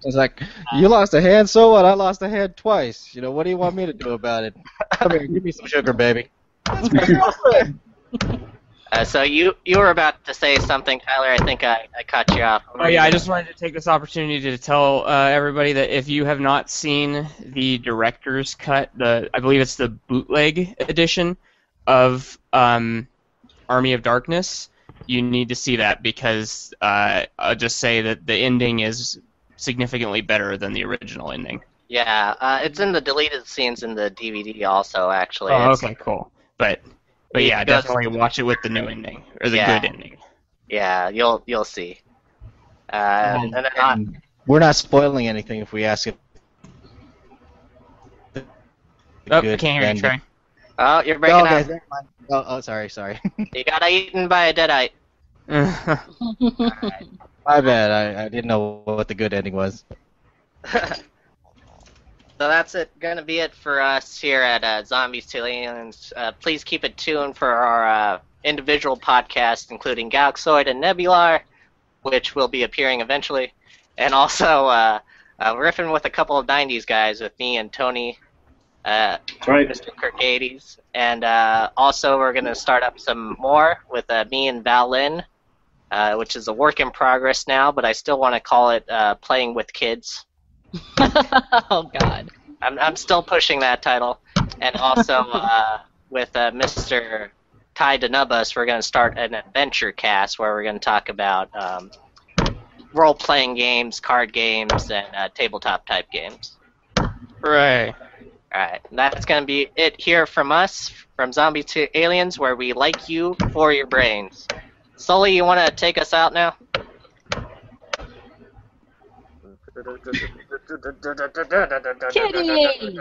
Speaker 3: It's like, you lost a hand, so what? I lost a hand twice. What do you want me to do about it? Come here, give me some sugar, baby.
Speaker 1: So you were about to say something, Tyler. I think I cut you off.
Speaker 2: Oh yeah, I just wanted to take this opportunity to tell everybody that if you have not seen the director's cut, I believe it's the bootleg edition of Army of Darkness, you need to see that because I'll just say that the ending is significantly better than the original ending.
Speaker 1: Yeah, it's in the deleted scenes in the DVD also, actually.
Speaker 2: Oh,
Speaker 1: It's-
Speaker 2: okay, cool. But yeah,
Speaker 1: It goes-
Speaker 2: definitely watch it with the new ending or the
Speaker 1: Yeah.
Speaker 2: good ending.
Speaker 1: Yeah, you'll see. And then
Speaker 3: And we're not spoiling anything if we ask it.
Speaker 2: Oh, I
Speaker 3: Good
Speaker 2: can't hear you,
Speaker 3: ending.
Speaker 2: Trey.
Speaker 1: oh, you're breaking
Speaker 3: Okay,
Speaker 1: up.
Speaker 3: never mind. Oh, sorry.
Speaker 1: You got eaten by a deadite.
Speaker 3: My bad. I didn't know what the good ending was.
Speaker 1: So that's gonna be it for us here at Zombies2Aliens. Please keep it tuned for our individual podcasts, including Galaxoid and Nebular, which will be appearing eventually, and also riffing with a couple of 90s guys with me and Tony,
Speaker 5: That's right.
Speaker 1: Mr. Kirkades, and also we're gonna start up some more with me and Val Lynn, which is a work in progress now, but I still want to call it Playing with Kids.
Speaker 4: Oh God.
Speaker 1: I'm still pushing that title, and also with Mr. Ty Denubus, we're going to start an adventure cast where we're going to talk about role-playing games, card games, and tabletop type games.
Speaker 2: Hooray.
Speaker 1: All right, that's going to be it here from us, from Zombies2Aliens, where we like you for your brains. Sully, you want to take us out now?
Speaker 4: Kitty.